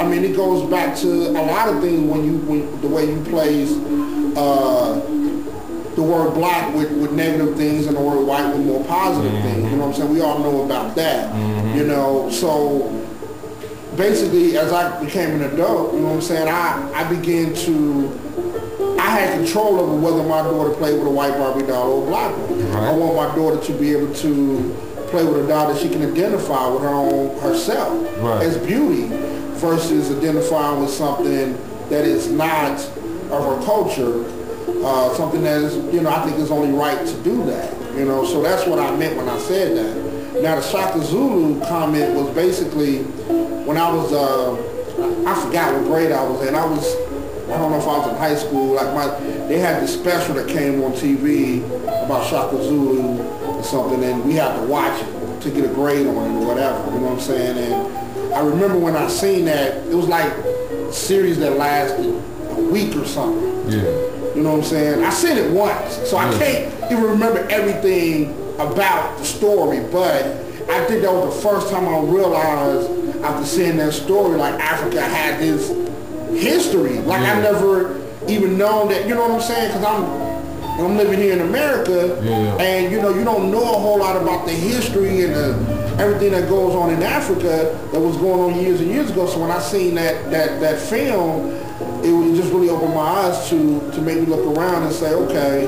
I mean, it goes back to a lot of things when the way you place the word black with negative things and the word white with more positive things. You know what I'm saying? We all know about that. You know, so basically, as I became an adult, you know what I'm saying, I began to, I had control over whether my daughter played with a white Barbie doll or a black one. Right. I want my daughter to be able to play with a doll that she can identify with her own herself as beauty versus identifying with something that is not of her culture, something that is, you know, I think is only right to do that. You know, so that's what I meant when I said that. Now the Shaka Zulu comment was basically when I was, I forgot what grade I was in. I don't know if I was in high school. Like they had this special that came on TV about Shaka Zulu or something, and we had to watch it to get a grade on it or whatever. You know what I'm saying? And I remember when I seen that, it was like a series that lasted a week or something. Yeah. You know what I'm saying? I seen it once, so I can't even remember everything about the story, but I think that was the first time I realized after seeing that story, like Africa had this history. Like I never even known that, you know what I'm saying? Because I'm living here in America, and you know, you don't know a whole lot about the history and everything that goes on in Africa that was going on years and years ago. So when I seen that film, it just really opened my eyes to make me look around and say, okay,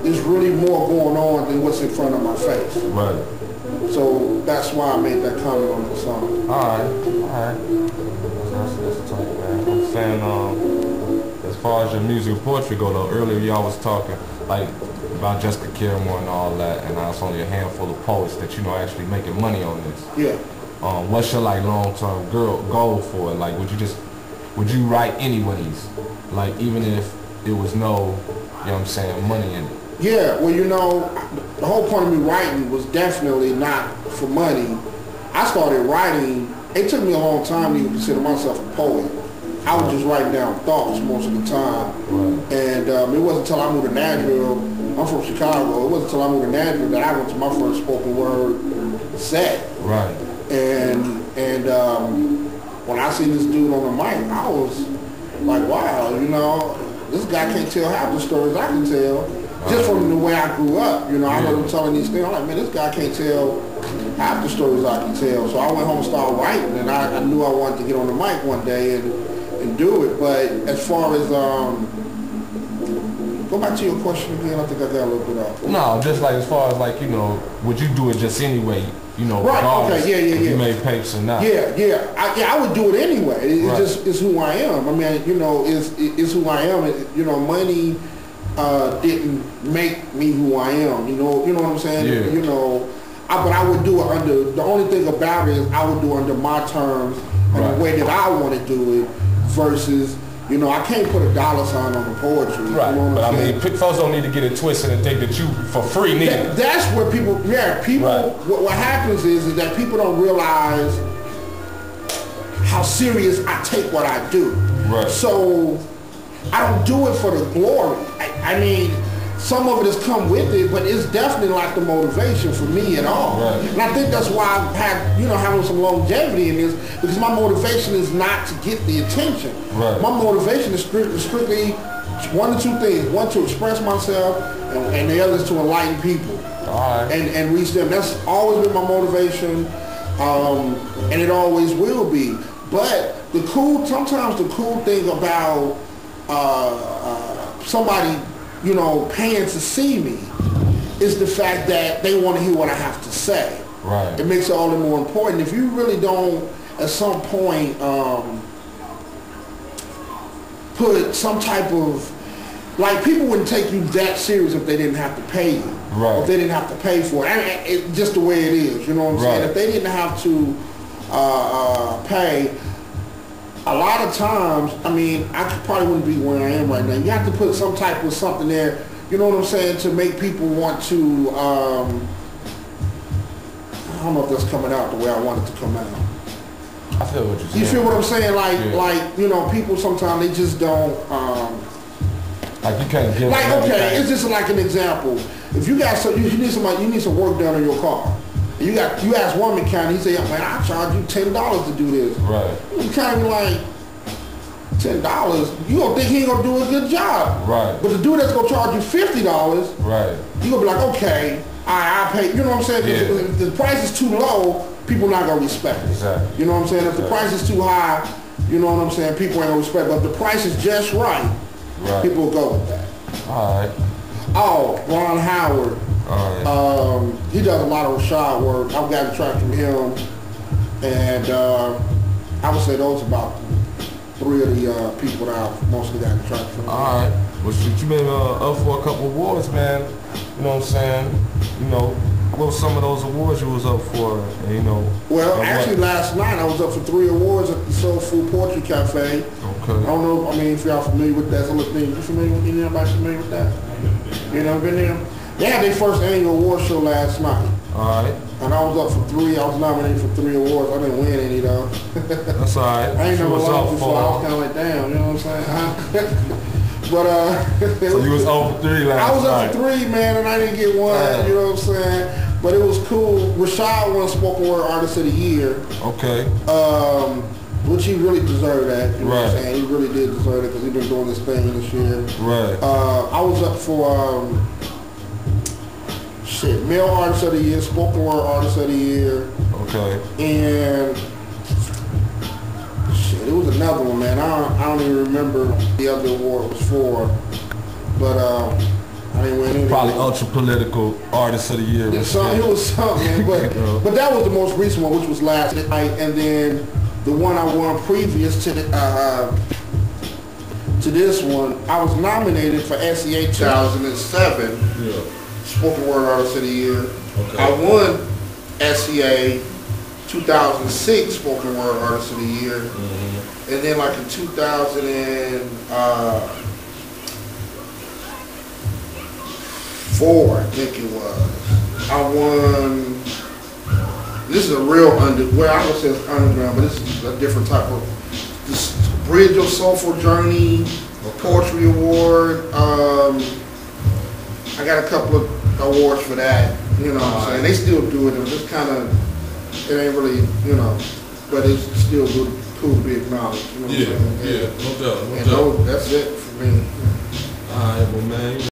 there's really more going on than what's in front of my face. Right. So that's why I made that comment on the song. Alright. That's tight, man. I'm saying, as far as your musical poetry go though, earlier y'all was talking like about Jessica Caramore and all that, and it's only a handful of poets that you know actually making money on this. Yeah. What's your like long-term goal for it? Like, would you write anyways? Like, even if it was no, you know what I'm saying, money in it? Yeah, well, you know, the whole point of me writing was definitely not for money. I started writing, it took me a long time to even consider myself a poet. I was just writing down thoughts most of the time. Right. And it wasn't until I moved to Nashville, I'm from Chicago, it wasn't until I moved to Nashville that I went to my first spoken word set. Right. And when I seen this dude on the mic, I was like, wow, you know, this guy can't tell half the stories I can tell. Just from the way I grew up, you know, I heard him telling these things. I'm like, man, this guy can't tell half the stories I can tell. So I went home and started writing, and I knew I wanted to get on the mic one day and do it. But as far as, go back to your question again, I think I got a little bit off. No, just like as far as like, you know, would you do it just anyway, you know, regardless if you made papers or not? Yeah, I would do it anyway. It's just, it's who I am. I mean, you know, it's who I am. You know, money didn't make me who I am. You know what I'm saying? Yeah. You know, but I would do it under, the only thing about it is I would do it under my terms and the way that I want to do it versus, you know, I can't put a dollar sign on the poetry. Right, you know but I mean, folks don't need to get it twisted and think that you for free neither. That's where people, what happens is that people don't realize how serious I take what I do. Right. So I don't do it for the glory. I mean, some of it has come with it, but it's definitely like the motivation for me at all. Right. And I think that's why I've had, you know, having some longevity in this, because my motivation is not to get the attention. Right. My motivation is strictly one or two things. One, to express myself, and the other is to enlighten people. All right. And reach them. That's always been my motivation, and it always will be. But sometimes the cool thing about somebody, you know, paying to see me is the fact that they want to hear what I have to say. Right. It makes it all the more important. If you really don't, at some point, put some type of, like, people wouldn't take you that serious if they didn't have to pay you. Right. Or if they didn't have to pay for it. It's just the way it is, you know what I'm saying? If they didn't have to pay, a lot of times, I mean, I probably wouldn't be where I am right now. You have to put some type of something there, you know what I'm saying, to make people want to, I don't know if that's coming out the way I want it to come out. I feel what you're saying. You feel what I'm saying? Like, you know, people sometimes, they just don't, like, you can't give like, okay, it's just like an example. If you got you need some work done on your car. You ask one mechanic, he say, man, I charge you $10 to do this. Right. You kind of like, $10? You don't think he ain't gonna do a good job. Right. But the dude that's gonna charge you $50, right, you gonna be like, okay, I pay. You know what I'm saying? Yeah. If the price is too low, people not gonna respect it. Exactly. You know what I'm saying? If the price is too high, you know what I'm saying, people ain't gonna respect it. But if the price is just right, people will go with that. All right. Oh, Ron Howard. All right. He does a lot of Rashad work. I've got a track from him, and I would say those about 3 of the people that I've mostly got a track from. All right. Well, shoot, you been up for a couple awards, man. You know what I'm saying? You know, what were some of those awards you was up for? And, you know. Well, actually, last night I was up for 3 awards at the Soul Food Poetry Cafe. Okay. I don't know. I mean, if y'all familiar with that, some of the things. You familiar with anybody familiar with that? You know, been there. They had their first annual award show last night. All right. And I was up for 3. I was nominated for 3 awards. I didn't win any though. That's all right. I ain't never lost before. I was kind of like, damn, you know what I'm saying? But so you was up for 3 last night. I was up for 3, man, and I didn't get one. You know what I'm saying? But it was cool. Rashad won Spoken Word Artist of the Year. Okay. Which he really deserved that. You know what I'm Right. saying? He really did deserve it because he's been doing this thing this year. Right. I was up for Male Artist of the Year, Spoken Word Artist of the Year. Okay. And it was another one, man. I don't even remember the other award was for, but I didn't win any. Probably Ultra Political Artist of the Year. It was something, man. But that was the most recent one, which was last night, and then the one I won previous to this one, I was nominated for SEA 2007. Yeah. Spoken Word Artist of the Year. Okay. I won SEA 2006 Spoken Word Artist of the Year. Mm-hmm. And then like in 2004, I think it was, I won, this is a real I would say it's underground, but this is a different type of, this Bridge of Soulful Journey, Poetry Award. I got a couple of awards for that, you know what I'm saying? They still do it, it's just kind of, it ain't really, you know, but it's still cool to be acknowledged, you know what I'm saying? Yeah, no doubt, no and doubt. that's it for me. All right, well, man.